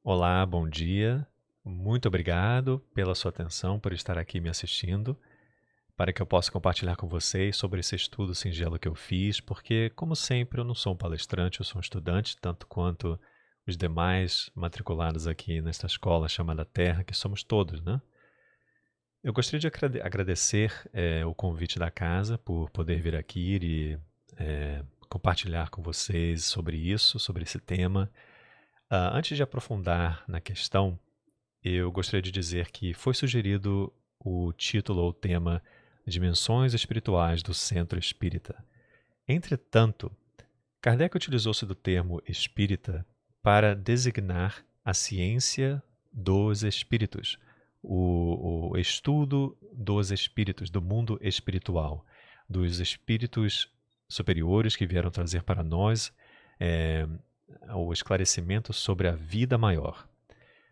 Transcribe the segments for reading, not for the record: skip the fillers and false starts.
Olá, bom dia. Muito obrigado pela sua atenção, por estar aqui me assistindo, para que eu possa compartilhar com vocês sobre esse estudo singelo que eu fiz, porque, como sempre, eu não sou um palestrante, eu sou um estudante, tanto quanto os demais matriculados aqui nesta escola chamada Terra, que somos todos, né? Eu gostaria de agradecer o convite da casa por poder vir aqui e compartilhar com vocês sobre isso, sobre esse tema. Antes de aprofundar na questão, eu gostaria de dizer que foi sugerido o título ou tema Dimensões Espirituais do Centro Espírita. Entretanto, Kardec utilizou-se do termo espírita para designar a ciência dos espíritos, o estudo dos espíritos, do mundo espiritual, dos espíritos superiores que vieram trazer para nós eh, o esclarecimento sobre a vida maior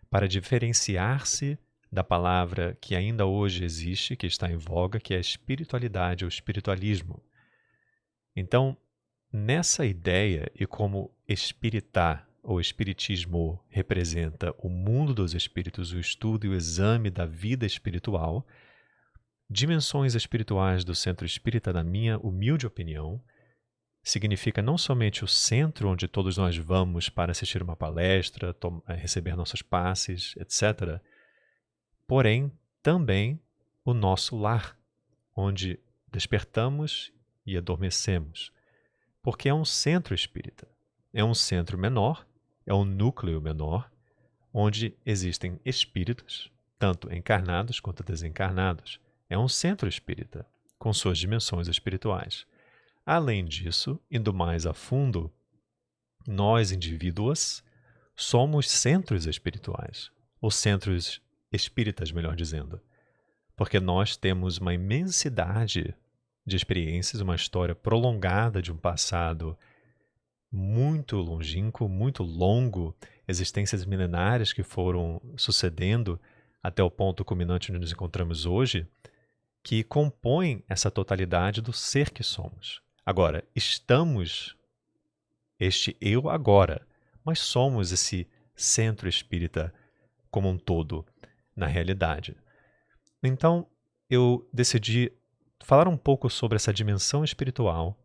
para diferenciar-se da palavra que ainda hoje existe, que está em voga, que é a espiritualidade ou espiritualismo. Então, nessa ideia, e como espiritar ou espiritismo representa o mundo dos espíritos, o estudo e o exame da vida espiritual, dimensões espirituais do centro espírita, na minha humilde opinião, significa não somente o centro onde todos nós vamos para assistir uma palestra, receber nossos passes, etc., porém também o nosso lar, onde despertamos e adormecemos, porque é um centro espírita. É um centro menor, é um núcleo menor, onde existem espíritos, tanto encarnados quanto desencarnados. É um centro espírita, com suas dimensões espirituais. Além disso, indo mais a fundo, nós, indivíduos, somos centros espirituais, ou centros espíritas, melhor dizendo, porque nós temos uma imensidade de experiências, uma história prolongada de um passado muito longínquo, muito longo, existências milenares que foram sucedendo até o ponto culminante onde nos encontramos hoje, que compõem essa totalidade do ser que somos. Agora, estamos este eu agora, mas somos esse centro espírita como um todo, na realidade. Então, eu decidi falar um pouco sobre essa dimensão espiritual,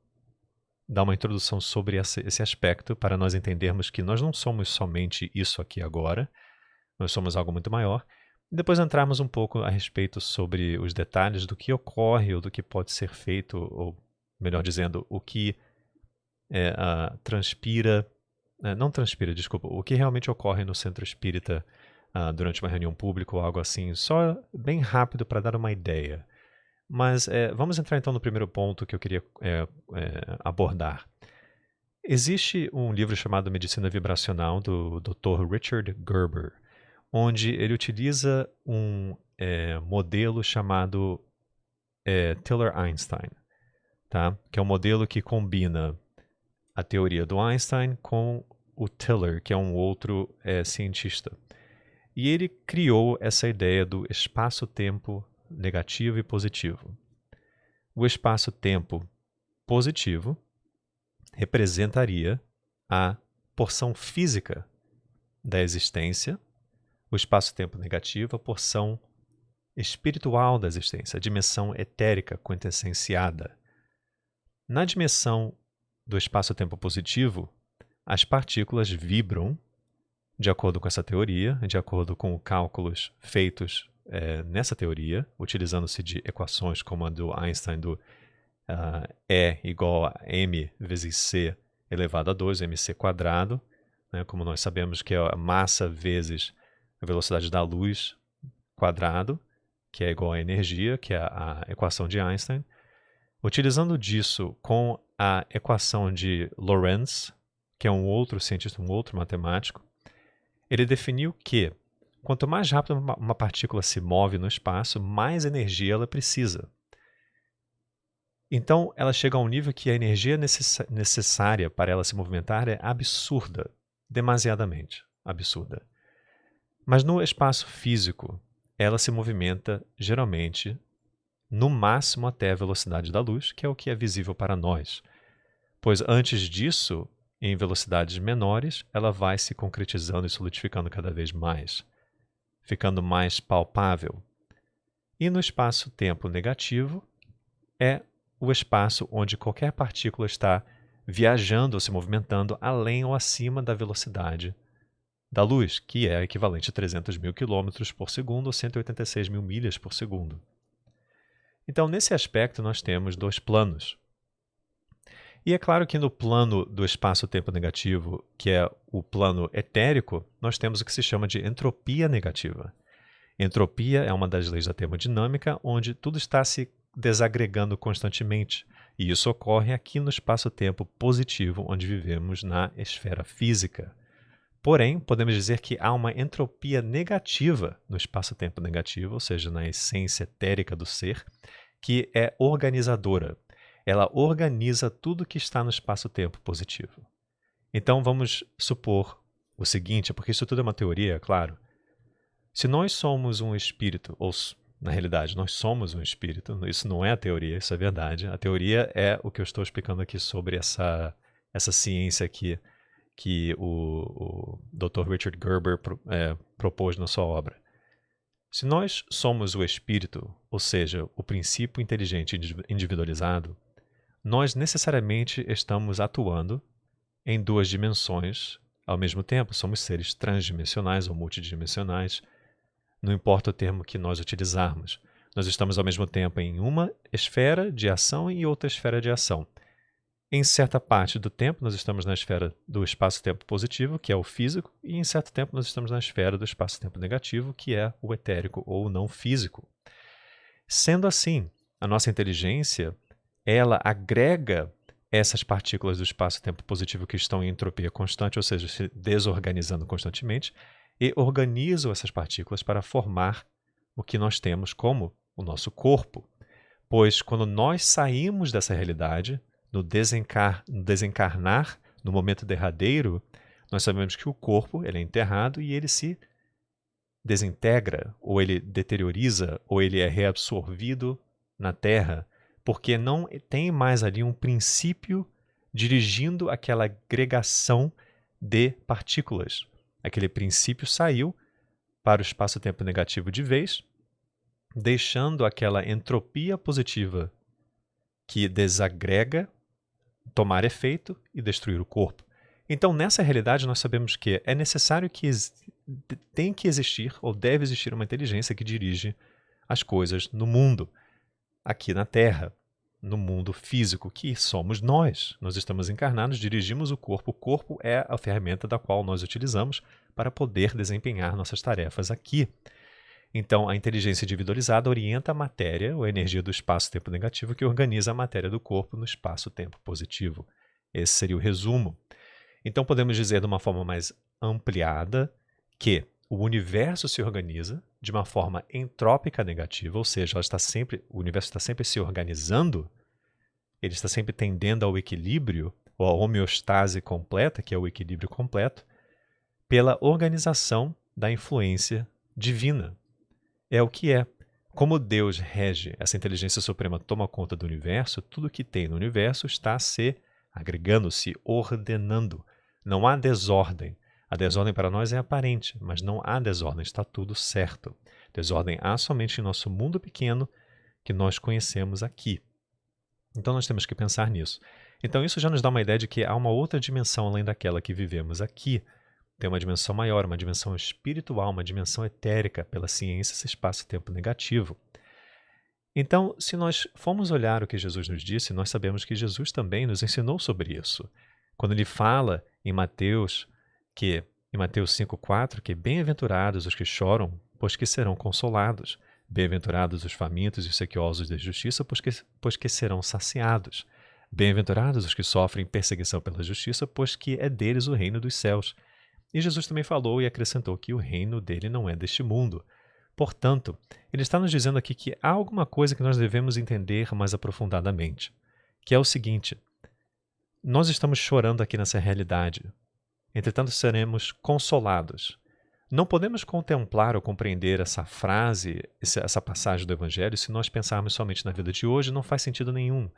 dar uma introdução sobre esse aspecto, para nós entendermos que nós não somos somente isso aqui agora, nós somos algo muito maior. E depois entrarmos um pouco a respeito sobre os detalhes do que ocorre ou do que pode ser feito, ou melhor dizendo, o que transpira, não transpira, desculpa, o que realmente ocorre no centro espírita durante uma reunião pública ou algo assim, só bem rápido para dar uma ideia. Mas vamos entrar então no primeiro ponto que eu queria abordar. Existe um livro chamado Medicina Vibracional do Dr. Richard Gerber, onde ele utiliza um modelo chamado Tiller-Einstein, tá? Que é um modelo que combina a teoria do Einstein com o Tiller, que é um outro cientista. E ele criou essa ideia do espaço-tempo negativo e positivo. O espaço-tempo positivo representaria a porção física da existência, o espaço-tempo negativo, a porção espiritual da existência, a dimensão etérica quintessenciada. Na dimensão do espaço-tempo positivo, as partículas vibram, de acordo com essa teoria, de acordo com cálculos feitos nessa teoria, utilizando-se de equações como a do Einstein, do E igual a m vezes c elevado a 2, mc quadrado, né, como nós sabemos que é a massa vezes a velocidade da luz quadrado, que é igual a energia, que é a equação de Einstein. Utilizando disso com a equação de Lorentz, que é um outro cientista, um outro matemático, ele definiu que quanto mais rápido uma partícula se move no espaço, mais energia ela precisa. Então, ela chega a um nível que a energia necessária para ela se movimentar é absurda, demasiadamente absurda. Mas no espaço físico, ela se movimenta geralmente no máximo até a velocidade da luz, que é o que é visível para nós. Pois antes disso, em velocidades menores, ela vai se concretizando e solidificando cada vez mais, ficando mais palpável. E no espaço-tempo negativo é o espaço onde qualquer partícula está viajando ou se movimentando além ou acima da velocidade da luz, que é equivalente a 300 mil quilômetros por segundo ou 186 mil milhas por segundo. Então, nesse aspecto, nós temos dois planos. E é claro que no plano do espaço-tempo negativo, que é o plano etérico, nós temos o que se chama de entropia negativa. Entropia é uma das leis da termodinâmica, onde tudo está se desagregando constantemente. E isso ocorre aqui no espaço-tempo positivo, onde vivemos na esfera física. Porém, podemos dizer que há uma entropia negativa no espaço-tempo negativo, ou seja, na essência etérica do ser, que é organizadora. Ela organiza tudo que está no espaço-tempo positivo. Então, vamos supor o seguinte, porque isso tudo é uma teoria, é claro. Se nós somos um espírito, ou na realidade nós somos um espírito, isso não é a teoria, isso é verdade. A teoria é o que eu estou explicando aqui sobre essa ciência aqui que o Dr. Richard Gerber propôs na sua obra. Se nós somos o espírito, ou seja, o princípio inteligente individualizado, nós necessariamente estamos atuando em duas dimensões ao mesmo tempo. Somos seres transdimensionais ou multidimensionais, não importa o termo que nós utilizarmos. Nós estamos ao mesmo tempo em uma esfera de ação e outra esfera de ação. Em certa parte do tempo, nós estamos na esfera do espaço-tempo positivo, que é o físico, e em certo tempo nós estamos na esfera do espaço-tempo negativo, que é o etérico ou o não físico. Sendo assim, a nossa inteligência, ela agrega essas partículas do espaço-tempo positivo que estão em entropia constante, ou seja, se desorganizando constantemente, e organiza essas partículas para formar o que nós temos como o nosso corpo. Pois quando nós saímos dessa realidade, no desencarnar, no momento derradeiro, nós sabemos que o corpo ele é enterrado e ele se desintegra, ou ele deterioriza, ou ele é reabsorvido na Terra, porque não tem mais ali um princípio dirigindo aquela agregação de partículas. Aquele princípio saiu para o espaço-tempo negativo de vez, deixando aquela entropia positiva que desagrega tomar efeito e destruir o corpo. Então, nessa realidade, nós sabemos que é necessário que tem que existir ou deve existir uma inteligência que dirige as coisas no mundo, aqui na Terra, no mundo físico, que somos nós. Nós estamos encarnados, dirigimos o corpo. O corpo é a ferramenta da qual nós utilizamos para poder desempenhar nossas tarefas aqui. Então, a inteligência individualizada orienta a matéria, ou a energia do espaço-tempo negativo, que organiza a matéria do corpo no espaço-tempo positivo. Esse seria o resumo. Então, podemos dizer de uma forma mais ampliada que o universo se organiza de uma forma entrópica negativa, ou seja, o universo está sempre se organizando, ele está sempre tendendo ao equilíbrio, ou à homeostase completa, que é o equilíbrio completo, pela organização da influência divina. É o que é. Como Deus rege, essa inteligência suprema toma conta do universo, tudo que tem no universo está se agregando, se ordenando. Não há desordem. A desordem para nós é aparente, mas não há desordem, está tudo certo. Desordem há somente em nosso mundo pequeno que nós conhecemos aqui. Então nós temos que pensar nisso. Então isso já nos dá uma ideia de que há uma outra dimensão além daquela que vivemos aqui. Tem uma dimensão maior, uma dimensão espiritual, uma dimensão etérica pela ciência, esse espaço-tempo negativo. Então, se nós formos olhar o que Jesus nos disse, nós sabemos que Jesus também nos ensinou sobre isso. Quando ele fala em Mateus 5,4, que bem-aventurados os que choram, pois que serão consolados. Bem-aventurados os famintos e os sequiosos de justiça, pois que serão saciados. Bem-aventurados os que sofrem perseguição pela justiça, pois que é deles o reino dos céus. E Jesus também falou e acrescentou que o reino dele não é deste mundo. Portanto, ele está nos dizendo aqui que há alguma coisa que nós devemos entender mais aprofundadamente, que é o seguinte: nós estamos chorando aqui nessa realidade, entretanto seremos consolados. Não podemos contemplar ou compreender essa frase, essa passagem do Evangelho, se nós pensarmos somente na vida de hoje, não faz sentido nenhum.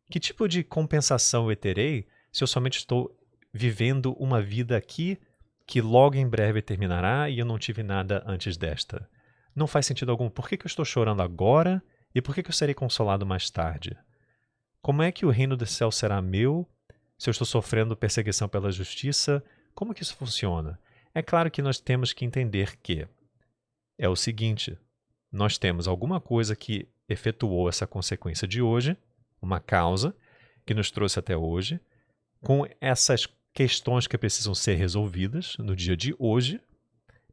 Que tipo de compensação eu terei se eu somente estou vivendo uma vida aqui que logo em breve terminará e eu não tive nada antes desta. Não faz sentido algum. Por que que eu estou chorando agora e por que que eu serei consolado mais tarde? Como é que o reino do céu será meu se eu estou sofrendo perseguição pela justiça? Como que isso funciona? É claro que nós temos que entender que é o seguinte: nós temos alguma coisa que efetuou essa consequência de hoje, uma causa que nos trouxe até hoje, com essas questões que precisam ser resolvidas no dia de hoje,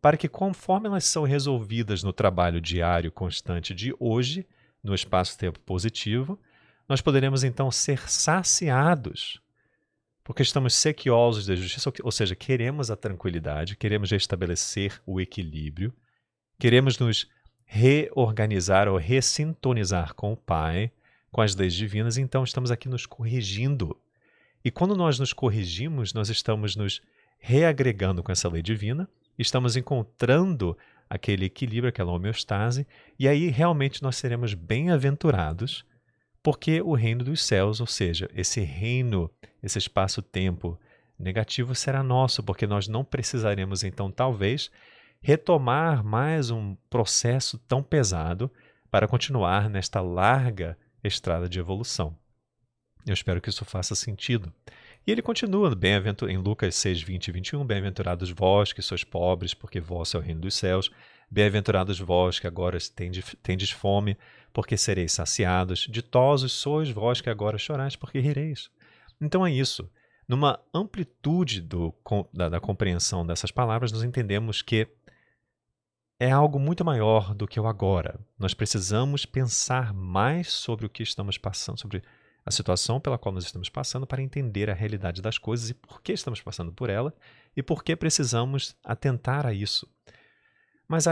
para que conforme elas são resolvidas no trabalho diário constante de hoje, no espaço-tempo positivo, nós poderemos então ser saciados, porque estamos sequiosos da justiça, ou seja, queremos a tranquilidade, queremos restabelecer o equilíbrio, queremos nos reorganizar ou ressintonizar com o Pai, com as leis divinas, então estamos aqui nos corrigindo. E quando nós nos corrigimos, nós estamos nos reagregando com essa lei divina, estamos encontrando aquele equilíbrio, aquela homeostase, e aí realmente nós seremos bem-aventurados, porque o reino dos céus, ou seja, esse reino, esse espaço-tempo negativo será nosso, porque nós não precisaremos então talvez retomar mais um processo tão pesado para continuar nesta larga estrada de evolução. Eu espero que isso faça sentido. E ele continua em Lucas 6, 20 e 21, bem-aventurados vós que sois pobres, porque vosso é o reino dos céus. Bem-aventurados vós que agora tendes fome, porque sereis saciados. Ditosos sois vós que agora chorais, porque rireis. Então é isso. Numa amplitude da compreensão dessas palavras, nós entendemos que é algo muito maior do que o agora. Nós precisamos pensar mais sobre o que estamos passando, sobre a situação pela qual nós estamos passando, para entender a realidade das coisas e por que estamos passando por ela e por que precisamos atentar a isso. Mas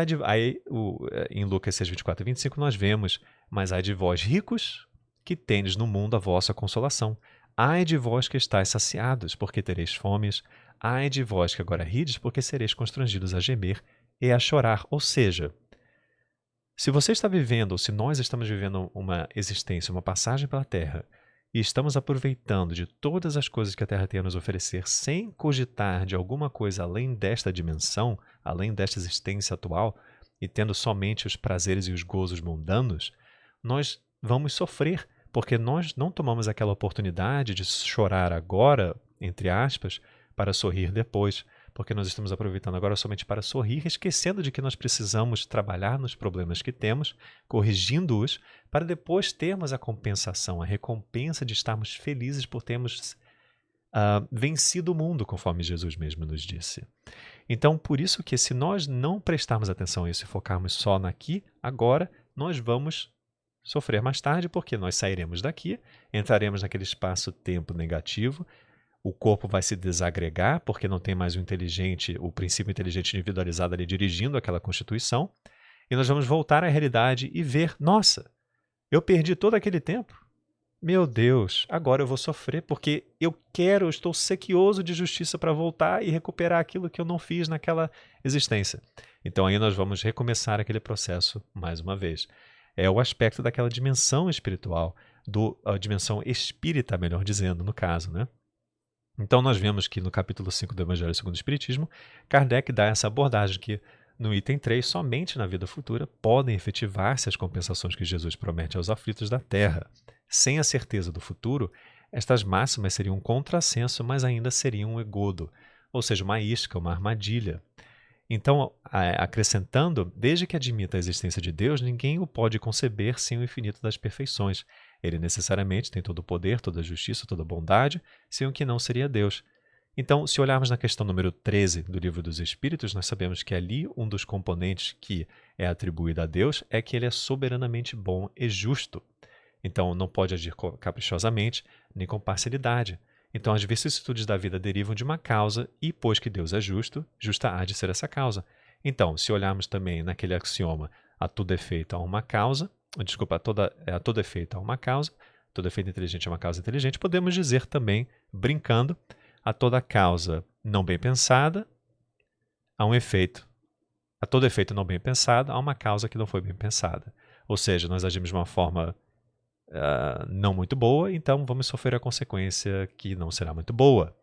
em Lucas 6, 24 e 25 nós vemos: mas ai de vós ricos, que tendes no mundo a vossa consolação. Ai de vós que estáis saciados, porque tereis fomes. Ai de vós que agora rides, porque sereis constrangidos a gemer e a chorar. Ou seja, se você está vivendo, ou se nós estamos vivendo uma existência, uma passagem pela Terra, e estamos aproveitando de todas as coisas que a Terra tem a nos oferecer sem cogitar de alguma coisa além desta dimensão, além desta existência atual, e tendo somente os prazeres e os gozos mundanos, nós vamos sofrer, porque nós não tomamos aquela oportunidade de chorar agora, entre aspas, para sorrir depois, porque nós estamos aproveitando agora somente para sorrir, esquecendo de que nós precisamos trabalhar nos problemas que temos, corrigindo-os, para depois termos a compensação, a recompensa de estarmos felizes por termos vencido o mundo, conforme Jesus mesmo nos disse. Então, por isso que se nós não prestarmos atenção a isso e focarmos só naqui, agora, nós vamos sofrer mais tarde, porque nós sairemos daqui, entraremos naquele espaço-tempo negativo, o corpo vai se desagregar, porque não tem mais o princípio inteligente individualizado ali dirigindo aquela constituição, e nós vamos voltar à realidade e ver: nossa, eu perdi todo aquele tempo. Meu Deus, agora eu vou sofrer porque eu estou sequioso de justiça para voltar e recuperar aquilo que eu não fiz naquela existência. Então aí nós vamos recomeçar aquele processo mais uma vez. É o aspecto daquela dimensão espiritual, a dimensão espírita, melhor dizendo, no caso, né? Então nós vemos que no capítulo 5 do Evangelho segundo o Espiritismo, Kardec dá essa abordagem que no item 3, somente na vida futura podem efetivar-se as compensações que Jesus promete aos aflitos da terra. Sem a certeza do futuro, estas máximas seriam um contrassenso, mas ainda seriam um egodo, ou seja, uma isca, uma armadilha. Então, acrescentando, desde que admita a existência de Deus, ninguém o pode conceber sem o infinito das perfeições. Ele necessariamente tem todo o poder, toda a justiça, toda a bondade, sem o que não seria Deus. Então, se olharmos na questão número 13 do Livro dos Espíritos, nós sabemos que ali um dos componentes que é atribuído a Deus é que ele é soberanamente bom e justo. Então, não pode agir caprichosamente nem com parcialidade. Então, as vicissitudes da vida derivam de uma causa e, pois que Deus é justo, justa há de ser essa causa. Então, se olharmos também naquele axioma, a todo efeito há uma causa, a todo efeito há uma causa, todo efeito inteligente é uma causa inteligente, podemos dizer também, brincando, a toda causa não bem pensada há um efeito. A todo efeito não bem pensado há uma causa que não foi bem pensada. Ou seja, nós agimos de uma forma não muito boa, então vamos sofrer a consequência que não será muito boa.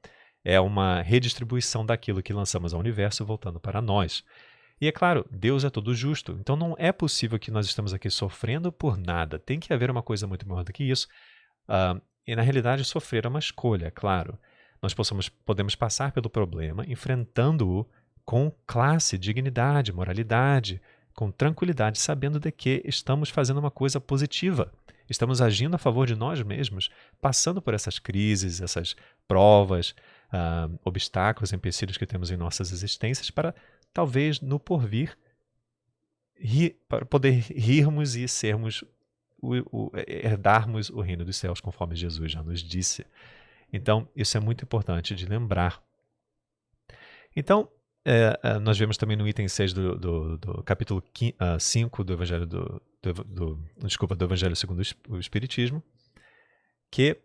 É uma redistribuição daquilo que lançamos ao universo voltando para nós. E é claro, Deus é todo justo, então não é possível que nós estamos aqui sofrendo por nada. Tem que haver uma coisa muito maior do que isso. E na realidade, sofrer é uma escolha, é claro. Nós podemos passar pelo problema enfrentando-o com classe, dignidade, moralidade, com tranquilidade, sabendo de que estamos fazendo uma coisa positiva. Estamos agindo a favor de nós mesmos, passando por essas crises, essas provas, obstáculos, empecilhos que temos em nossas existências para talvez no porvir para poder rirmos e sermos herdarmos o reino dos céus, conforme Jesus já nos disse. Então, isso é muito importante de lembrar. Então, nós vemos também no item 6 do capítulo 5 do Evangelho do Evangelho segundo o Espiritismo, que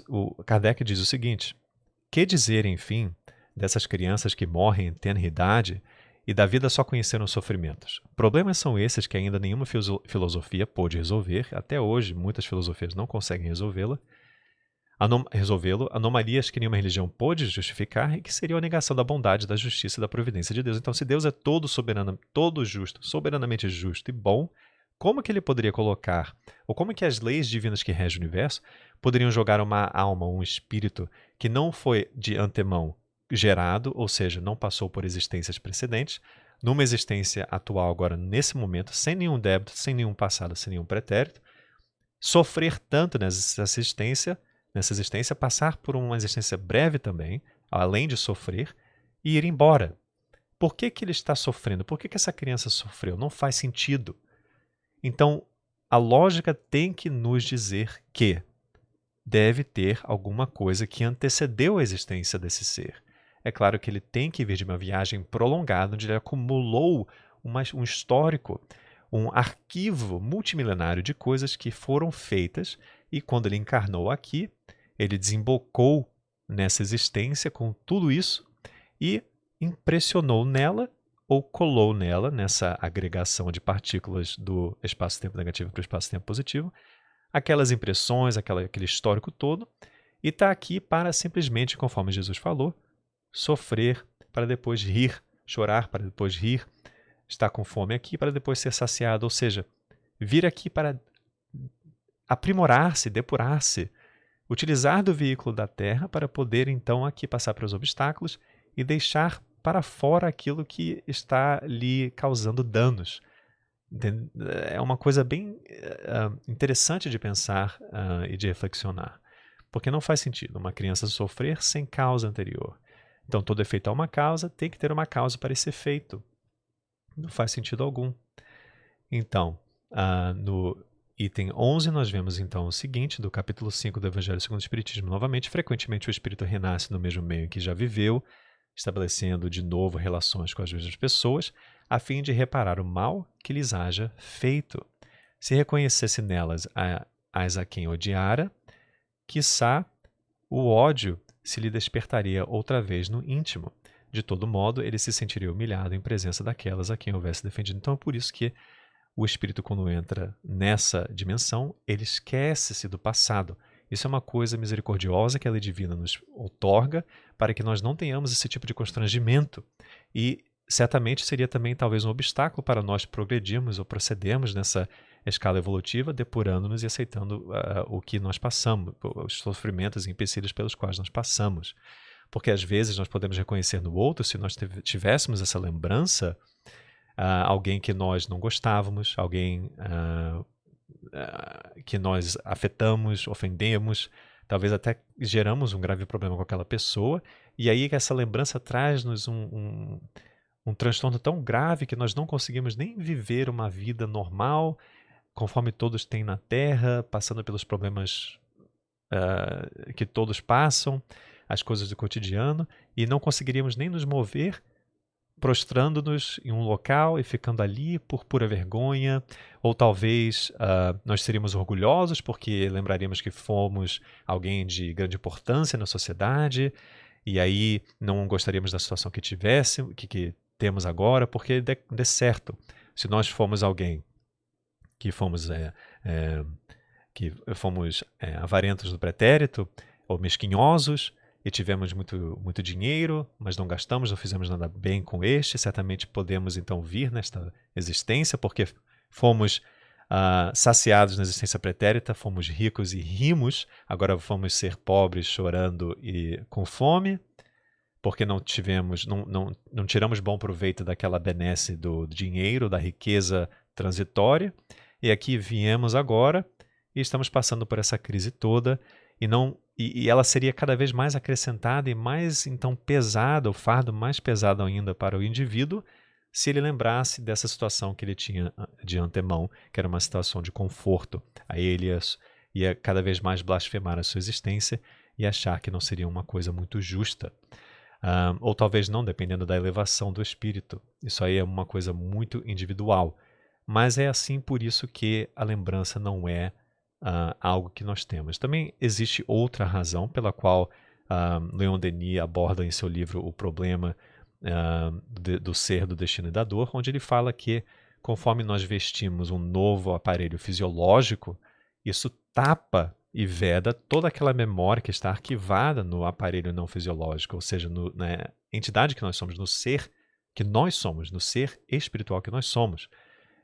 o Kardec diz o seguinte: que dizer, enfim, dessas crianças que morrem em tenra idade e da vida só conheceram sofrimentos? Problemas são esses que ainda nenhuma filosofia pôde resolver, até hoje muitas filosofias não conseguem resolvê-lo, anomalias que nenhuma religião pôde justificar e que seriam a negação da bondade, da justiça e da providência de Deus. Então, se Deus é todo soberano, todo justo, soberanamente justo e bom, como que ele poderia colocar, ou como que as leis divinas que regem o universo poderiam jogar uma alma, um espírito que não foi de antemão gerado, ou seja, não passou por existências precedentes, numa existência atual agora, nesse momento, sem nenhum débito, sem nenhum passado, sem nenhum pretérito, sofrer tanto nessa existência, passar por uma existência breve também, além de sofrer, e ir embora. Por que ele está sofrendo? Por que essa criança sofreu? Não faz sentido. Então, a lógica tem que nos dizer que deve ter alguma coisa que antecedeu a existência desse ser. É claro que ele tem que vir de uma viagem prolongada, onde ele acumulou um histórico, um arquivo multimilenário de coisas que foram feitas, e quando ele encarnou aqui, ele desembocou nessa existência com tudo isso e impressionou nela ou colou nela, nessa agregação de partículas do espaço-tempo negativo para o espaço-tempo positivo, aquelas impressões, aquele histórico todo, e está aqui para simplesmente, conforme Jesus falou, sofrer para depois rir, chorar para depois rir, estar com fome aqui para depois ser saciado, ou seja, vir aqui para aprimorar-se, depurar-se, utilizar do veículo da Terra para poder então aqui passar pelos obstáculos e deixar para fora aquilo que está lhe causando danos. É uma coisa bem interessante de pensar e de reflexionar, porque não faz sentido uma criança sofrer sem causa anterior. Então, todo efeito é uma causa, tem que ter uma causa para esse efeito. Não faz sentido algum. Então, no item 11, nós vemos então o seguinte, do capítulo 5 do Evangelho segundo o Espiritismo. Novamente, frequentemente o espírito renasce no mesmo meio em que já viveu, estabelecendo de novo relações com as mesmas pessoas, a fim de reparar o mal que lhes haja feito. Se reconhecesse nelas as a quem odiara, quiçá o ódio se lhe despertaria outra vez no íntimo. De todo modo, ele se sentiria humilhado em presença daquelas a quem houvesse defendido. Então é por isso que o espírito, quando entra nessa dimensão, ele esquece-se do passado. Isso é uma coisa misericordiosa que a lei divina nos outorga para que nós não tenhamos esse tipo de constrangimento. E certamente seria também talvez um obstáculo para nós progredirmos ou procedermos nessa escala evolutiva, depurando-nos e aceitando o que nós passamos, os sofrimentos e empecilhos pelos quais nós passamos. Porque às vezes nós podemos reconhecer no outro, se nós tivéssemos essa lembrança, alguém que nós não gostávamos, alguém que nós afetamos, ofendemos, talvez até geramos um grave problema com aquela pessoa, e aí essa lembrança traz-nos um transtorno tão grave que nós não conseguimos nem viver uma vida normal, conforme todos têm na Terra, passando pelos problemas que todos passam, as coisas do cotidiano, e não conseguiríamos nem nos mover, prostrando-nos em um local e ficando ali por pura vergonha, ou talvez nós seríamos orgulhosos porque lembraríamos que fomos alguém de grande importância na sociedade, e aí não gostaríamos da situação que temos agora, porque dê certo. Se nós fomos alguém que fomos avarentos do pretérito, ou mesquinhosos, e tivemos muito dinheiro, mas não gastamos, não fizemos nada bem com este. Certamente podemos então vir nesta existência, porque fomos saciados na existência pretérita, fomos ricos e rimos, agora vamos ser pobres, chorando e com fome, porque não tiramos bom proveito daquela benesse do dinheiro, da riqueza transitória, e aqui viemos agora e estamos passando por essa crise toda, e ela seria cada vez mais acrescentada e mais então pesada, o fardo mais pesado ainda para o indivíduo, se ele lembrasse dessa situação que ele tinha de antemão, que era uma situação de conforto. Aí ele ia cada vez mais blasfemar a sua existência e achar que não seria uma coisa muito justa. Ou talvez não, dependendo da elevação do espírito. Isso aí é uma coisa muito individual. Mas é assim por isso que a lembrança não é algo que nós temos. Também existe outra razão pela qual Leon Denis aborda em seu livro o problema do ser, do destino e da dor, onde ele fala que conforme nós vestimos um novo aparelho fisiológico, isso tapa e veda toda aquela memória que está arquivada no aparelho não fisiológico, ou seja, na entidade que nós somos, no ser que nós somos, no ser espiritual que nós somos.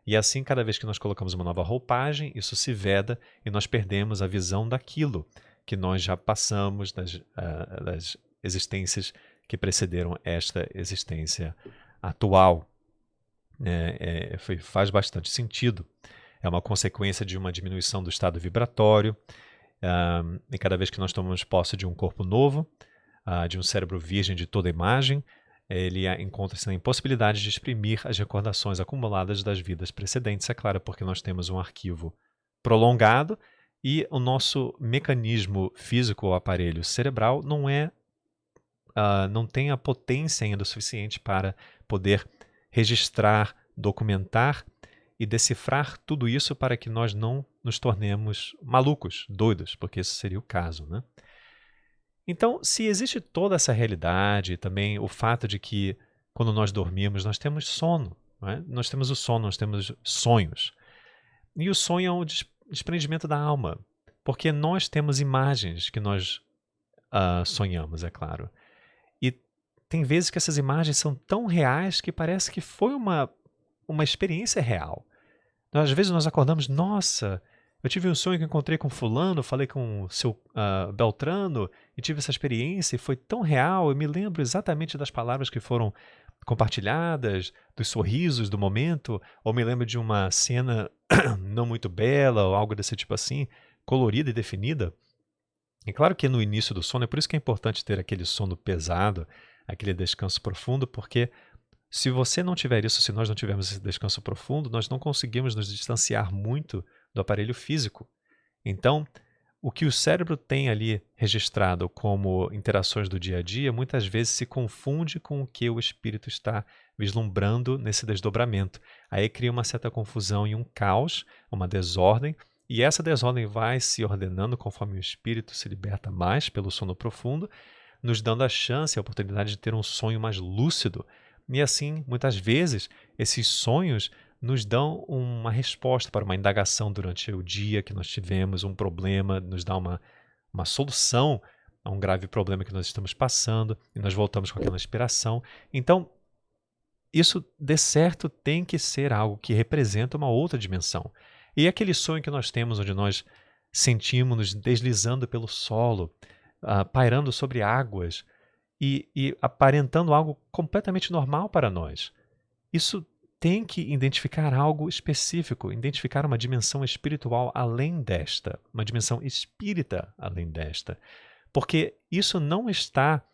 E assim, cada vez que nós colocamos uma nova roupagem, isso se veda e nós perdemos a visão daquilo que nós já passamos das existências que precederam esta existência atual. Faz bastante sentido. É uma consequência de uma diminuição do estado vibratório, e cada vez que nós tomamos posse de um corpo novo, de um cérebro virgem de toda imagem, ele encontra-se na impossibilidade de exprimir as recordações acumuladas das vidas precedentes, é claro, porque nós temos um arquivo prolongado e o nosso mecanismo físico, o aparelho cerebral, não tem a potência ainda suficiente para poder registrar, documentar e decifrar tudo isso para que nós não nos tornemos malucos, doidos, porque esse seria o caso, né? Então, se existe toda essa realidade, também o fato de que quando nós dormimos nós temos sono, não é? Nós temos o sono, nós temos sonhos. E o sonho é um desprendimento da alma, porque nós temos imagens que nós sonhamos, é claro. E tem vezes que essas imagens são tão reais que parece que foi uma experiência real. Às vezes nós acordamos, nossa, eu tive um sonho que encontrei com fulano, falei com o seu Beltrano e tive essa experiência e foi tão real, eu me lembro exatamente das palavras que foram compartilhadas, dos sorrisos do momento, ou me lembro de uma cena não muito bela ou algo desse tipo assim, colorida e definida. E claro que no início do sono, é por isso que é importante ter aquele sono pesado, aquele descanso profundo, porque se você não tiver isso, se nós não tivermos esse descanso profundo, nós não conseguimos nos distanciar muito do aparelho físico. Então, o que o cérebro tem ali registrado como interações do dia a dia, muitas vezes se confunde com o que o espírito está vislumbrando nesse desdobramento. Aí cria uma certa confusão e um caos, uma desordem, e essa desordem vai se ordenando conforme o espírito se liberta mais pelo sono profundo, nos dando a chance, a oportunidade de ter um sonho mais lúcido. E assim, muitas vezes, esses sonhos nos dão uma resposta para uma indagação durante o dia que nós tivemos, um problema, nos dá uma solução a um grave problema que nós estamos passando, e nós voltamos com aquela inspiração. Então, isso, de certo, tem que ser algo que representa uma outra dimensão. E aquele sonho que nós temos, onde nós sentimos-nos deslizando pelo solo, pairando sobre águas, e aparentando algo completamente normal para nós. Isso tem que identificar algo específico, identificar uma dimensão espiritual além desta, uma dimensão espírita além desta. Porque isso não está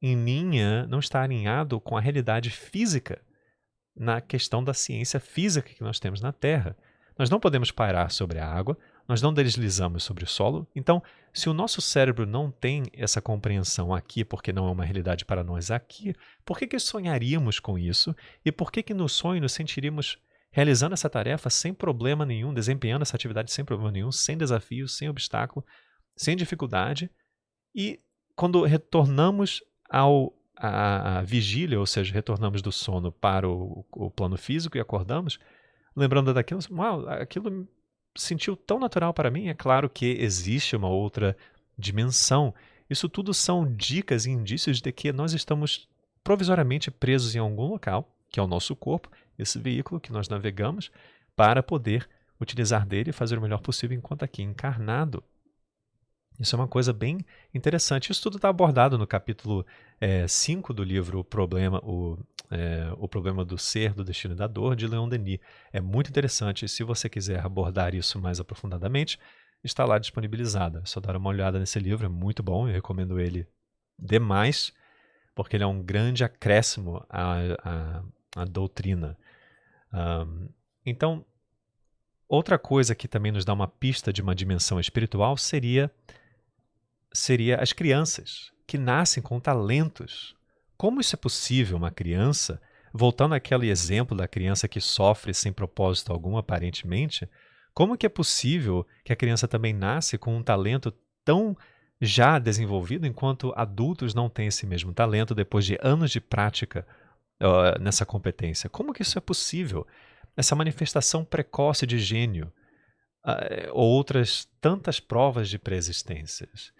em linha, não está alinhado com a realidade física na questão da ciência física que nós temos na Terra. Nós não podemos pairar sobre a água, nós não deslizamos sobre o solo. Então, se o nosso cérebro não tem essa compreensão aqui, porque não é uma realidade para nós aqui, por que sonharíamos com isso? E por que no sonho nos sentiríamos realizando essa tarefa sem problema nenhum, desempenhando essa atividade sem problema nenhum, sem desafio, sem obstáculo, sem dificuldade? E quando retornamos à vigília, ou seja, retornamos do sono para o plano físico e acordamos, lembrando daquilo, uau, aquilo sentiu tão natural para mim. É claro que existe uma outra dimensão Isso tudo são dicas e indícios de que nós estamos provisoriamente presos em algum local, que é o nosso corpo, esse veículo que nós navegamos, para poder utilizar dele e fazer o melhor possível enquanto aqui encarnado. Isso é uma coisa bem interessante. Isso tudo está abordado no capítulo 5 do livro O Problema do Ser, do Destino e da Dor, de Leon Denis. É muito interessante. Se você quiser abordar isso mais aprofundadamente, está lá disponibilizado. É só dar uma olhada nesse livro, é muito bom. Eu recomendo ele demais, porque ele é um grande acréscimo à doutrina. Então, outra coisa que também nos dá uma pista de uma dimensão espiritual seria as crianças, que nascem com talentos. Como isso é possível, uma criança, voltando àquele exemplo da criança que sofre sem propósito algum, aparentemente, como que é possível que a criança também nasce com um talento tão já desenvolvido, enquanto adultos não têm esse mesmo talento depois de anos de prática nessa competência? Como que isso é possível? Essa manifestação precoce de gênio, ou outras tantas provas de pré-existências.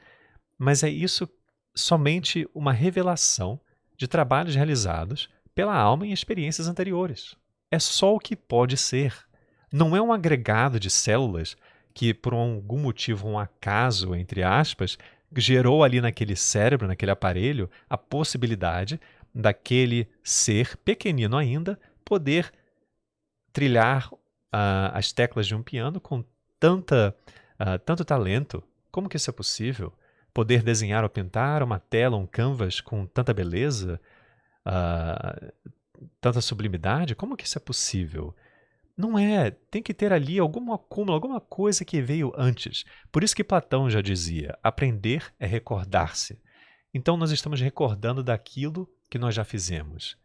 Mas é isso somente uma revelação de trabalhos realizados pela alma em experiências anteriores. É só o que pode ser. Não é um agregado de células que, por algum motivo, um acaso, entre aspas, gerou ali naquele cérebro, naquele aparelho, a possibilidade daquele ser pequenino ainda poder trilhar as teclas de um piano com tanto talento. Como que isso é possível? Poder desenhar ou pintar uma tela, um canvas com tanta beleza, tanta sublimidade? Como que isso é possível? Não é. Tem que ter ali algum acúmulo, alguma coisa que veio antes. Por isso que Platão já dizia: aprender é recordar-se. Então nós estamos recordando daquilo que nós já fizemos.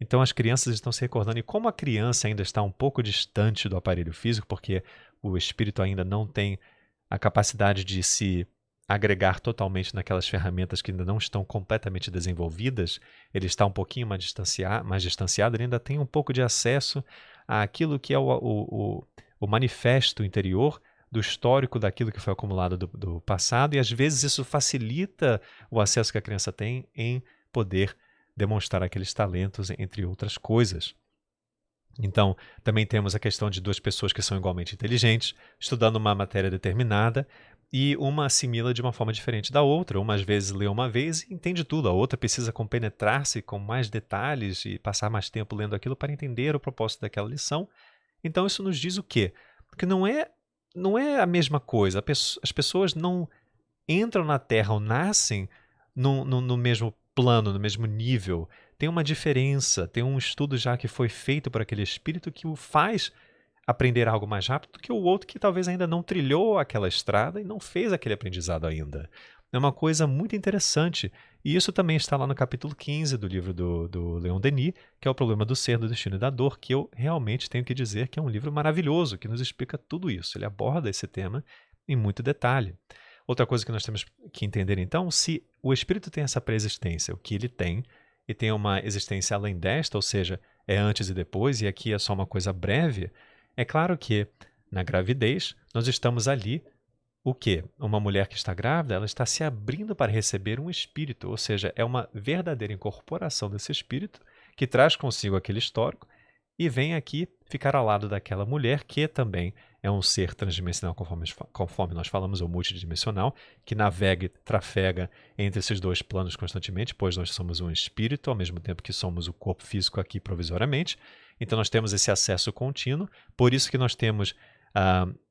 Então as crianças estão se recordando, e como a criança ainda está um pouco distante do aparelho físico, porque o espírito ainda não tem a capacidade de se agregar totalmente naquelas ferramentas que ainda não estão completamente desenvolvidas, ele está um pouquinho mais distanciado, ele ainda tem um pouco de acesso àquilo que é o manifesto interior do histórico daquilo que foi acumulado do passado, e às vezes isso facilita o acesso que a criança tem em poder demonstrar aqueles talentos, entre outras coisas. Então, também temos a questão de duas pessoas que são igualmente inteligentes, estudando uma matéria determinada, e uma assimila de uma forma diferente da outra. Uma às vezes lê uma vez e entende tudo, a outra precisa compenetrar-se com mais detalhes e passar mais tempo lendo aquilo para entender o propósito daquela lição. Então isso nos diz o quê? Porque não é a mesma coisa. As pessoas não entram na Terra ou nascem no mesmo plano, no mesmo nível. Tem uma diferença, tem um estudo já que foi feito por aquele espírito que o faz aprender algo mais rápido do que o outro que talvez ainda não trilhou aquela estrada e não fez aquele aprendizado ainda. É uma coisa muito interessante. E isso também está lá no capítulo 15 do livro do Leon Denis, que é o Problema do Ser, do Destino e da Dor, que eu realmente tenho que dizer que é um livro maravilhoso, que nos explica tudo isso. Ele aborda esse tema em muito detalhe. Outra coisa que nós temos que entender, então, se o espírito tem essa pré-existência, o que ele tem, e tem uma existência além desta, ou seja, é antes e depois, e aqui é só uma coisa breve, é claro que na gravidez nós estamos ali. O quê? Uma mulher que está grávida, ela está se abrindo para receber um espírito, ou seja, é uma verdadeira incorporação desse espírito que traz consigo aquele histórico e vem aqui ficar ao lado daquela mulher que também é um ser transdimensional, conforme nós falamos, ou multidimensional, que navega e trafega entre esses dois planos constantemente, pois nós somos um espírito, ao mesmo tempo que somos o corpo físico aqui provisoriamente. Então nós temos esse acesso contínuo, por isso que nós temos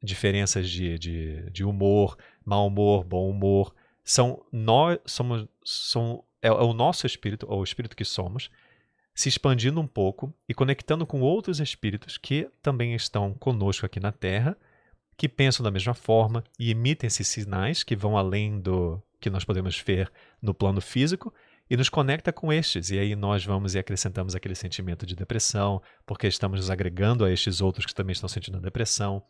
diferenças de humor, mau humor, bom humor. É o nosso espírito, ou o espírito que somos, se expandindo um pouco e conectando com outros espíritos que também estão conosco aqui na Terra, que pensam da mesma forma e emitem esses sinais que vão além do que nós podemos ver no plano físico e nos conecta com estes. E aí nós vamos e acrescentamos aquele sentimento de depressão, porque estamos nos agregando a estes outros que também estão sentindo a depressão.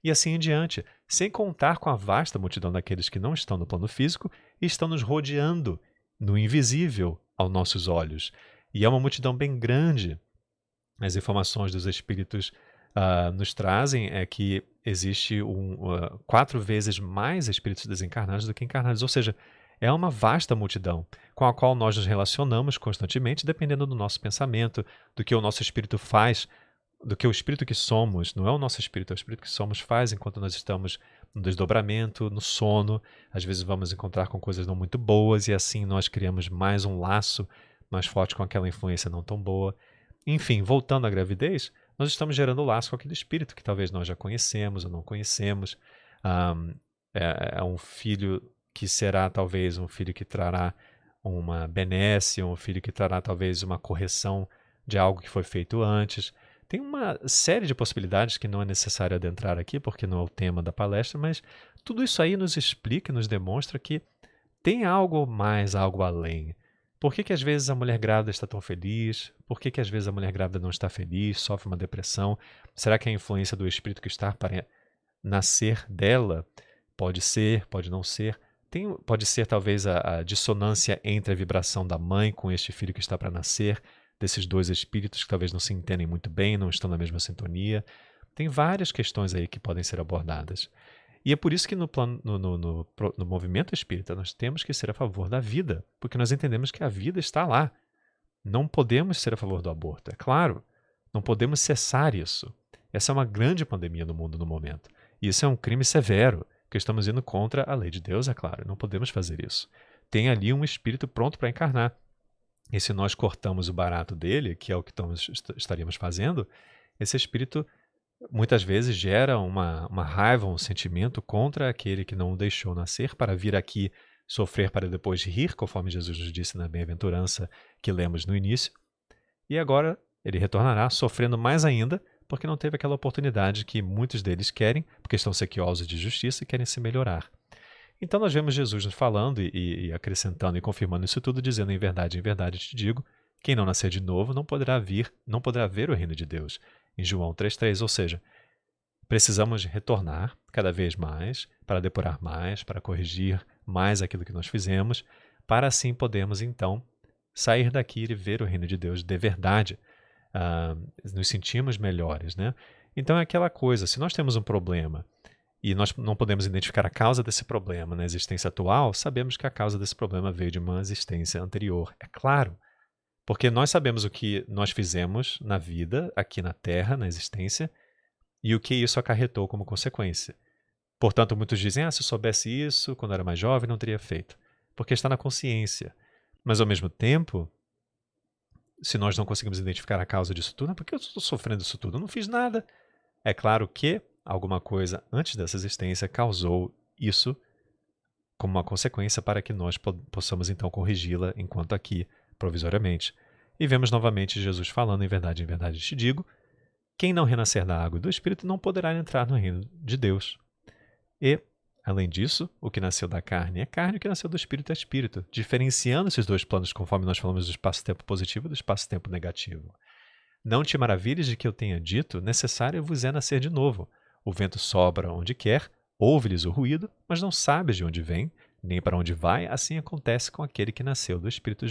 E assim em diante, sem contar com a vasta multidão daqueles que não estão no plano físico e estão nos rodeando no invisível aos nossos olhos. E é uma multidão bem grande. As informações dos espíritos nos trazem é que existe 4 vezes mais espíritos desencarnados do que encarnados. Ou seja, é uma vasta multidão com a qual nós nos relacionamos constantemente, dependendo do nosso pensamento, do que o nosso espírito faz, do que o espírito que somos, não é o nosso espírito, é o espírito que somos faz enquanto nós estamos no desdobramento, no sono. Às vezes vamos encontrar com coisas não muito boas e assim nós criamos mais um laço mais forte com aquela influência não tão boa. Enfim, voltando à gravidez, nós estamos gerando laço com aquele espírito que talvez nós já conhecemos ou não conhecemos. Ahm, é um filho que será talvez um filho que trará uma benesse, um filho que trará talvez uma correção de algo que foi feito antes. Tem uma série de possibilidades que não é necessário adentrar aqui, porque não é o tema da palestra, mas tudo isso aí nos explica e nos demonstra que tem algo mais, algo além. Por que que às vezes a mulher grávida está tão feliz? Por que que às vezes a mulher grávida não está feliz, sofre uma depressão? Será que é a influência do espírito que está para nascer dela? Pode ser, pode não ser. Pode ser talvez a dissonância entre a vibração da mãe com este filho que está para nascer, desses dois espíritos que talvez não se entendem muito bem, não estão na mesma sintonia. Tem várias questões aí que podem ser abordadas. E é por isso que no movimento espírita nós temos que ser a favor da vida, porque nós entendemos que a vida está lá. Não podemos ser a favor do aborto, é claro. Não podemos cessar isso. Essa é uma grande pandemia no mundo no momento. E isso é um crime severo, que estamos indo contra a lei de Deus, é claro. Não podemos fazer isso. Tem ali um espírito pronto para encarnar. E se nós cortamos o barato dele, que é o que estaríamos fazendo, esse espírito muitas vezes gera uma raiva, um sentimento contra aquele que não o deixou nascer para vir aqui sofrer para depois rir, conforme Jesus nos disse na bem-aventurança que lemos no início. E agora ele retornará sofrendo mais ainda, porque não teve aquela oportunidade que muitos deles querem, porque estão sequiosos de justiça e querem se melhorar. Então nós vemos Jesus nos falando e acrescentando e confirmando isso tudo, dizendo em verdade te digo, quem não nascer de novo não poderá ver o reino de Deus. Em João 3,3, ou seja, precisamos retornar cada vez mais, para depurar mais, para corrigir mais aquilo que nós fizemos, para assim podermos então sair daqui e ver o reino de Deus de verdade. Nos sentimos melhores, né? Então é aquela coisa, se nós temos um problema e nós não podemos identificar a causa desse problema na existência atual, sabemos que a causa desse problema veio de uma existência anterior. É claro, porque nós sabemos o que nós fizemos na vida, aqui na Terra, na existência, e o que isso acarretou como consequência. Portanto, muitos dizem, se eu soubesse isso, quando era mais jovem, não teria feito. Porque está na consciência. Mas, ao mesmo tempo, se nós não conseguimos identificar a causa disso tudo, por que eu estou sofrendo isso tudo? Eu não fiz nada. É claro que alguma coisa antes dessa existência causou isso como uma consequência para que nós possamos então corrigi-la enquanto aqui, provisoriamente. E vemos novamente Jesus falando, em verdade te digo, quem não renascer da água e do Espírito não poderá entrar no reino de Deus. E, além disso, o que nasceu da carne é carne, o que nasceu do Espírito é Espírito, diferenciando esses dois planos conforme nós falamos do espaço-tempo positivo e do espaço-tempo negativo. Não te maravilhes de que eu tenha dito, necessário vos é nascer de novo. O vento sopra onde quer, ouve-lhes o ruído, mas não sabes de onde vem, nem para onde vai. Assim acontece com aquele que nasceu do Espírito.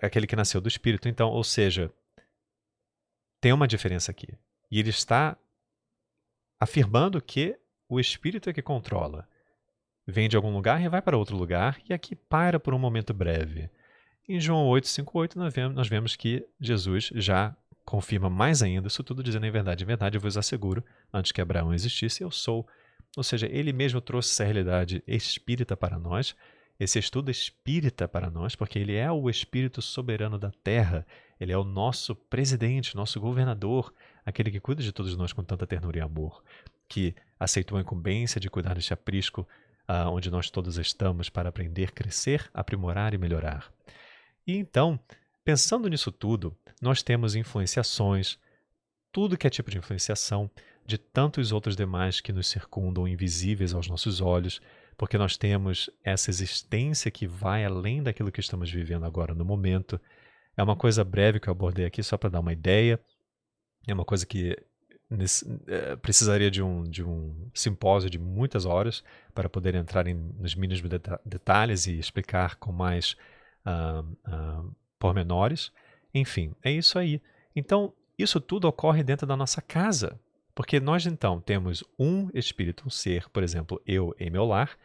Aquele que nasceu do Espírito. Então, ou seja, tem uma diferença aqui. E ele está afirmando que o Espírito é que controla. Vem de algum lugar e vai para outro lugar, e aqui para por um momento breve. Em João 8,58, nós vemos que Jesus já confirma mais ainda isso tudo, dizendo em verdade eu vos asseguro, antes que Abraão existisse, eu sou. Ou seja, ele mesmo trouxe essa realidade espírita para nós, esse estudo espírita para nós, porque ele é o espírito soberano da terra, ele é o nosso presidente, nosso governador, aquele que cuida de todos nós com tanta ternura e amor, que aceitou a incumbência de cuidar deste aprisco onde nós todos estamos para aprender, crescer, aprimorar e melhorar. E então, pensando nisso tudo, nós temos influenciações, tudo que é tipo de influenciação, de tantos outros demais que nos circundam, invisíveis aos nossos olhos, porque nós temos essa existência que vai além daquilo que estamos vivendo agora no momento. É uma coisa breve que eu abordei aqui só para dar uma ideia, é uma coisa que precisaria de um simpósio de muitas horas para poder entrar nos mínimos detalhes e explicar com mais pormenores. Enfim, é isso aí. Então, isso tudo ocorre dentro da nossa casa, Porque nós então temos um espírito, um ser, por exemplo, eu em meu lar,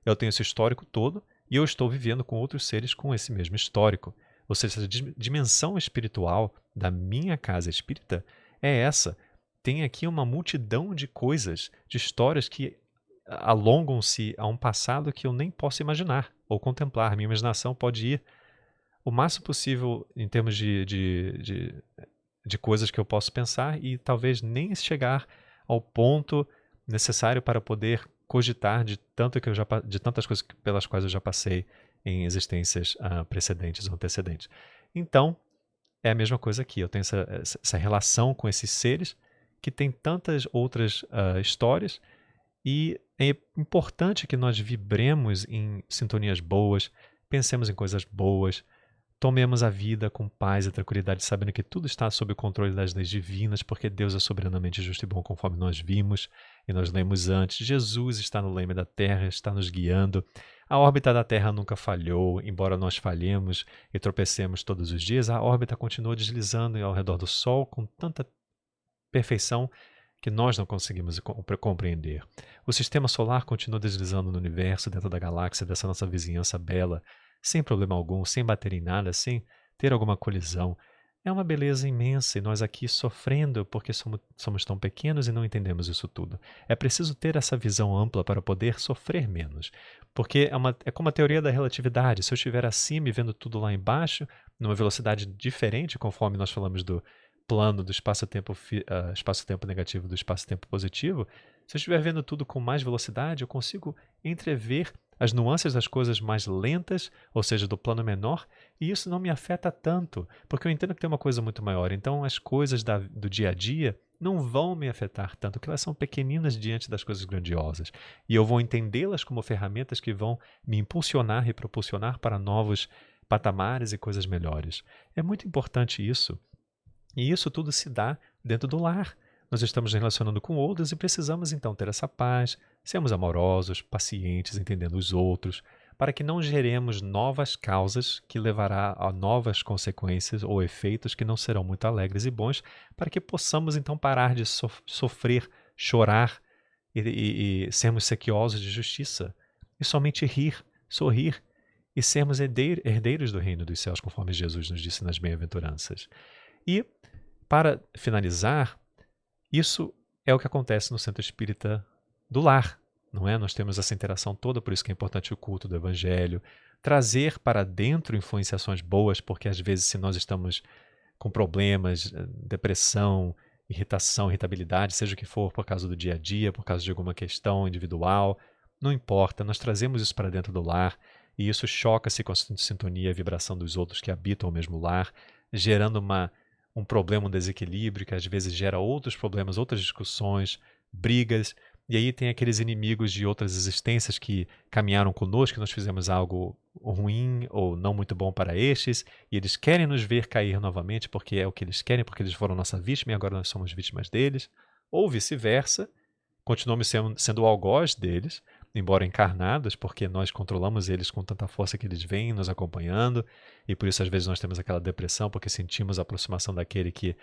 eu tenho esse histórico todo e eu estou vivendo com outros seres com esse mesmo histórico. Ou seja, essa dimensão espiritual da minha casa espírita é essa. Tem aqui uma multidão de coisas, de histórias que alongam-se a um passado que eu nem posso imaginar ou contemplar. Minha imaginação pode ir o máximo possível em termos de coisas que eu posso pensar e talvez nem chegar ao ponto necessário para poder cogitar de tanto que de tantas coisas pelas quais eu já passei em existências precedentes ou antecedentes. Então, é a mesma coisa aqui. Eu tenho essa relação com esses seres que têm tantas outras histórias e é importante que nós vibremos em sintonias boas, pensemos em coisas boas, tomemos a vida com paz e tranquilidade, sabendo que tudo está sob o controle das leis divinas, porque Deus é soberanamente justo e bom, conforme nós vimos e nós lemos antes. Jesus está no leme da terra, está nos guiando. A órbita da Terra nunca falhou, embora nós falhemos e tropecemos todos os dias, a órbita continua deslizando ao redor do Sol com tanta perfeição que nós não conseguimos compreender. O sistema solar continua deslizando no universo, dentro da galáxia, dessa nossa vizinhança bela, sem problema algum, sem bater em nada, sem ter alguma colisão. É uma beleza imensa e nós aqui sofrendo porque somos tão pequenos e não entendemos isso tudo. É preciso ter essa visão ampla para poder sofrer menos. Porque é como a teoria da relatividade. Se eu estiver acima e vendo tudo lá embaixo, numa velocidade diferente, conforme nós falamos do plano do espaço-tempo negativo do espaço-tempo positivo, se eu estiver vendo tudo com mais velocidade, eu consigo entrever as nuances das coisas mais lentas, ou seja, do plano menor, e isso não me afeta tanto, porque eu entendo que tem uma coisa muito maior. Então, as coisas do dia a dia não vão me afetar tanto, porque elas são pequeninas diante das coisas grandiosas. E eu vou entendê-las como ferramentas que vão me impulsionar e propulsionar para novos patamares e coisas melhores. É muito importante isso. E isso tudo se dá dentro do lar. Nós estamos nos relacionando com outros e precisamos então ter essa paz, sermos amorosos, pacientes, entendendo os outros, para que não geremos novas causas que levará a novas consequências ou efeitos que não serão muito alegres e bons, para que possamos então parar de sofrer, chorar e sermos sequiosos de justiça e somente rir, sorrir e sermos herdeiros do reino dos céus, conforme Jesus nos disse nas bem-aventuranças. E, para finalizar, isso é o que acontece no centro espírita do lar, não é? Nós temos essa interação toda, por isso que é importante o culto do evangelho, trazer para dentro influenciações boas, porque às vezes se nós estamos com problemas, depressão, irritação, irritabilidade, seja o que for, por causa do dia a dia, por causa de alguma questão individual, não importa, nós trazemos isso para dentro do lar e isso choca-se com a sintonia e a vibração dos outros que habitam o mesmo lar, gerando um problema, um desequilíbrio que às vezes gera outros problemas, outras discussões, brigas, e aí tem aqueles inimigos de outras existências que caminharam conosco, que nós fizemos algo ruim ou não muito bom para estes, e eles querem nos ver cair novamente porque é o que eles querem, porque eles foram nossa vítima e agora nós somos vítimas deles, ou vice-versa, continuamos sendo o algoz deles, embora encarnados, porque nós controlamos eles com tanta força que eles vêm nos acompanhando, e por isso às vezes nós temos aquela depressão, porque sentimos a aproximação daquele que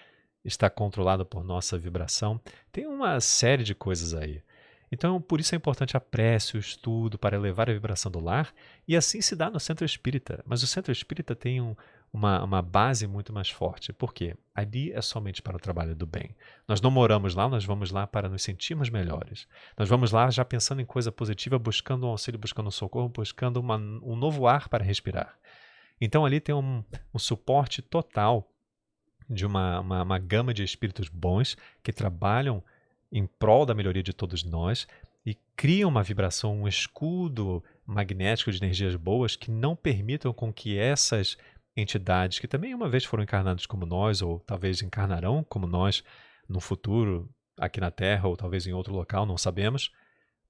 está controlado por nossa vibração. Tem uma série de coisas aí. Então, por isso é importante a prece, o estudo, para elevar a vibração do lar, e assim se dá no centro espírita. Mas o centro espírita tem uma base muito mais forte. Por quê? Ali é somente para o trabalho do bem. Nós não moramos lá, nós vamos lá para nos sentirmos melhores. Nós vamos lá já pensando em coisa positiva, buscando um auxílio, buscando um socorro, buscando um novo ar para respirar. Então ali tem um suporte total de uma gama de espíritos bons que trabalham em prol da melhoria de todos nós e criam uma vibração, um escudo magnético de energias boas que não permitam com que essas entidades, que também uma vez foram encarnadas como nós, ou talvez encarnarão como nós no futuro, aqui na Terra, ou talvez em outro local, não sabemos,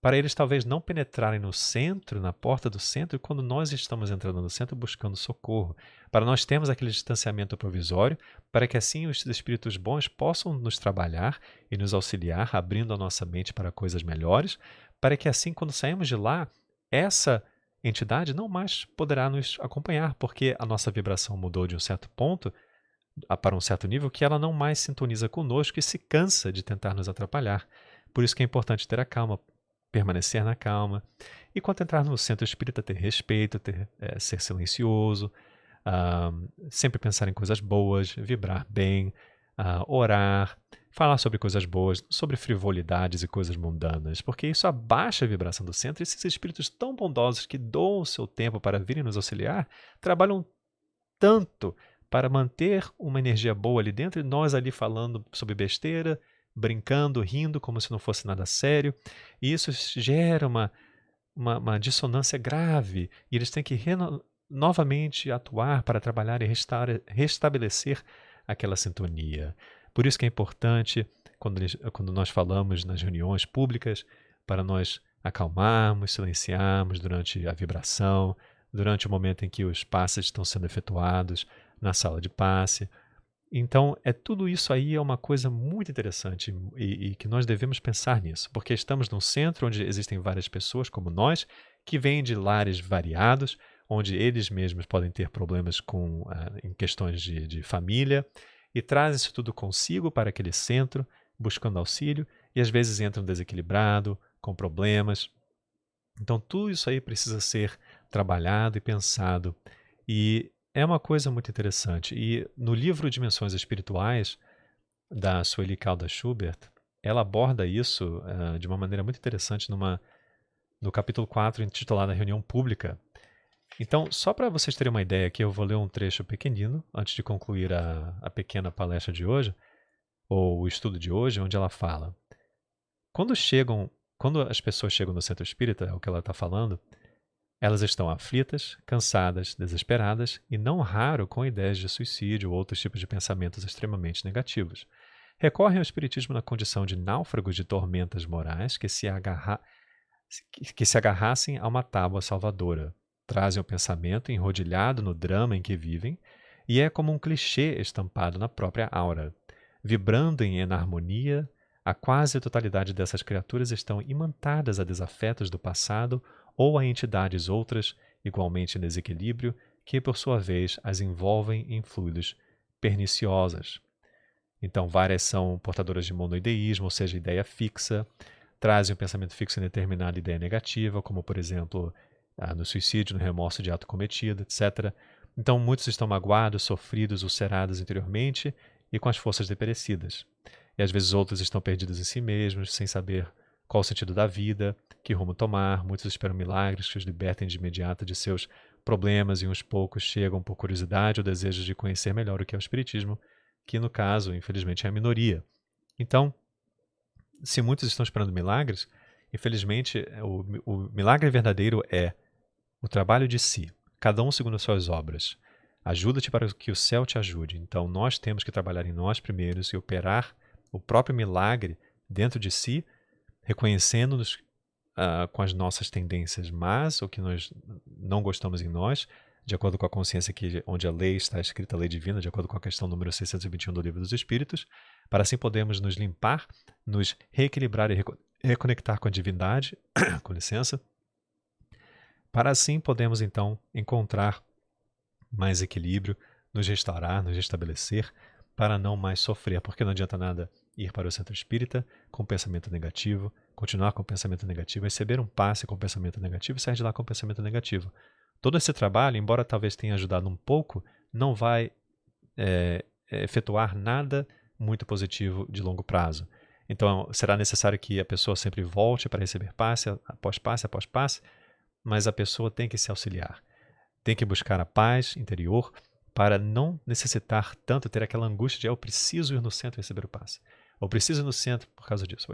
para eles talvez não penetrarem no centro, na porta do centro, quando nós estamos entrando no centro buscando socorro. Para nós termos aquele distanciamento provisório, para que assim os espíritos bons possam nos trabalhar e nos auxiliar, abrindo a nossa mente para coisas melhores, para que assim, quando saímos de lá, essa entidade não mais poderá nos acompanhar, porque a nossa vibração mudou de um certo ponto, para um certo nível que ela não mais sintoniza conosco e se cansa de tentar nos atrapalhar. Por isso que é importante ter a calma, permanecer na calma. E quando entrar no centro espírita, ter respeito, ser silencioso, ah, sempre pensar em coisas boas, vibrar bem, orar, falar sobre coisas boas, sobre frivolidades e coisas mundanas, porque isso abaixa a vibração do centro e esses espíritos tão bondosos que doam o seu tempo para virem nos auxiliar, trabalham tanto para manter uma energia boa ali dentro e nós ali falando sobre besteira, brincando, rindo como se não fosse nada sério. E isso gera uma dissonância grave e eles têm que novamente atuar para trabalhar e restabelecer aquela sintonia. Por isso que é importante, quando nós falamos nas reuniões públicas, para nós acalmarmos, silenciarmos durante a vibração, durante o momento em que os passes estão sendo efetuados na sala de passe. Então, tudo isso aí é uma coisa muito interessante e que nós devemos pensar nisso, porque estamos num centro onde existem várias pessoas como nós, que vêm de lares variados, onde eles mesmos podem ter problemas em questões de família, e trazem isso tudo consigo para aquele centro, buscando auxílio, e às vezes entram desequilibrado, com problemas. Então, tudo isso aí precisa ser trabalhado e pensado. E é uma coisa muito interessante. E no livro Dimensões Espirituais, da Sueli Caldas Schubert, ela aborda isso de uma maneira muito interessante no capítulo 4, intitulado Reunião Pública. Então, só para vocês terem uma ideia aqui, eu vou ler um trecho pequenino, antes de concluir a pequena palestra de hoje, ou o estudo de hoje, onde ela fala: quando quando as pessoas chegam no centro espírita, é o que ela está falando, elas estão aflitas, cansadas, desesperadas e, não raro, com ideias de suicídio ou outros tipos de pensamentos extremamente negativos. Recorrem ao espiritismo na condição de náufragos de tormentas morais que se agarrassem a uma tábua salvadora. Trazem o pensamento enrodilhado no drama em que vivem e é como um clichê estampado na própria aura. Vibrando em enarmonia, a quase totalidade dessas criaturas estão imantadas a desafetos do passado ou a entidades outras, igualmente em desequilíbrio, que por sua vez as envolvem em fluidos perniciosas. Então, várias são portadoras de monoideísmo, ou seja, ideia fixa, trazem um pensamento fixo em determinada ideia negativa, como, por exemplo, no suicídio, no remorso de ato cometido, etc. Então, muitos estão magoados, sofridos, ulcerados interiormente e com as forças deperecidas. E às vezes outros estão perdidos em si mesmos, sem saber qual o sentido da vida, que rumo tomar. Muitos esperam milagres que os libertem de imediato de seus problemas e uns poucos chegam por curiosidade ou desejo de conhecer melhor o que é o Espiritismo, que no caso, infelizmente, é a minoria. Então, se muitos estão esperando milagres, infelizmente, o milagre verdadeiro é o trabalho de si, cada um segundo as suas obras. Ajuda-te para que o céu te ajude. Então, nós temos que trabalhar em nós primeiros e operar o próprio milagre dentro de si, reconhecendo-nos com as nossas tendências más, o que nós não gostamos em nós, de acordo com a consciência onde a lei está escrita, a lei divina, de acordo com a questão número 621 do Livro dos Espíritos, para assim podermos nos limpar, nos reequilibrar e reconectar com a divindade, com licença, para assim podermos então encontrar mais equilíbrio, nos restaurar, nos restabelecer, para não mais sofrer, porque não adianta nada ir para o centro espírita com pensamento negativo, continuar com pensamento negativo, receber um passe com pensamento negativo e sair de lá com pensamento negativo. Todo esse trabalho, embora talvez tenha ajudado um pouco, não vai efetuar nada muito positivo de longo prazo. Então, será necessário que a pessoa sempre volte para receber passe após passe, mas a pessoa tem que se auxiliar. Tem que buscar a paz interior para não necessitar tanto ter aquela angústia de eu preciso ir no centro e receber o passe. Eu preciso ir no centro por causa disso.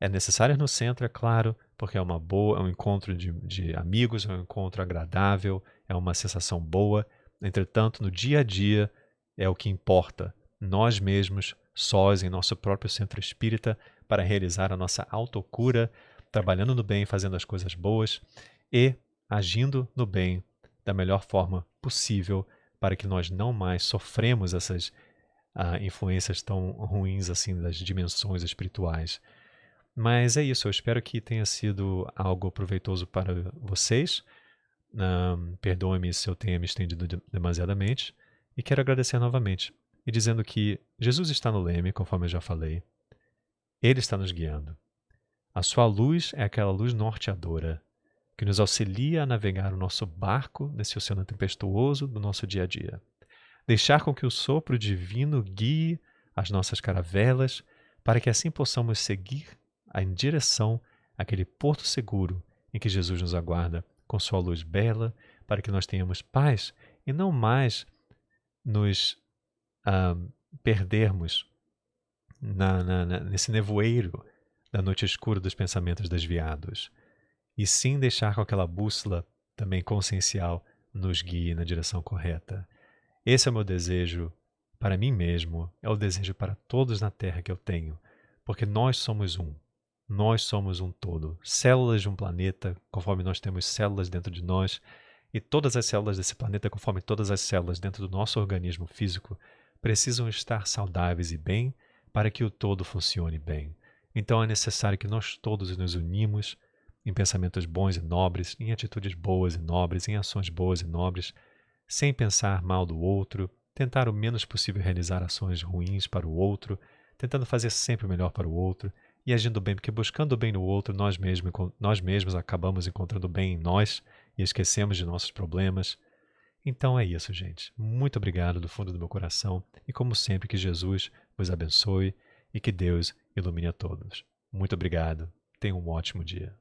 É necessário ir no centro, é claro, porque é um encontro de amigos, é um encontro agradável, é uma sensação boa. Entretanto, no dia a dia é o que importa. Nós mesmos, sós em nosso próprio centro espírita, para realizar a nossa autocura, trabalhando no bem, fazendo as coisas boas e agindo no bem da melhor forma possível para que nós não mais sofremos essas influências tão ruins assim das dimensões espirituais. Mas é isso, eu espero que tenha sido algo proveitoso para vocês. Perdoe-me se eu tenha me estendido demasiadamente e quero agradecer novamente. e dizendo que Jesus está no leme, conforme eu já falei. Ele está nos guiando. A sua luz é aquela luz norteadora que nos auxilia a navegar o nosso barco nesse oceano tempestuoso do nosso dia a dia. Deixar com que o sopro divino guie as nossas caravelas, para que assim possamos seguir em direção àquele porto seguro em que Jesus nos aguarda, com sua luz bela, para que nós tenhamos paz e não mais nos ah, perdermos nesse nevoeiro da noite escura dos pensamentos desviados, e sim deixar com aquela bússola também consciencial nos guie na direção correta. Esse é o meu desejo para mim mesmo, é o desejo para todos na Terra que eu tenho, porque nós somos um. Nós somos um todo, células de um planeta, conforme nós temos células dentro de nós, e todas as células desse planeta, conforme todas as células dentro do nosso organismo físico, precisam estar saudáveis e bem para que o todo funcione bem. Então é necessário que nós todos nos unimos em pensamentos bons e nobres, em atitudes boas e nobres, em ações boas e nobres, sem pensar mal do outro, tentar o menos possível realizar ações ruins para o outro, tentando fazer sempre o melhor para o outro e agindo bem, porque buscando o bem no outro, nós mesmos acabamos encontrando o bem em nós e esquecemos de nossos problemas. Então é isso, gente. Muito obrigado do fundo do meu coração e, como sempre, que Jesus vos abençoe e que Deus ilumine a todos. Muito obrigado. Tenha um ótimo dia.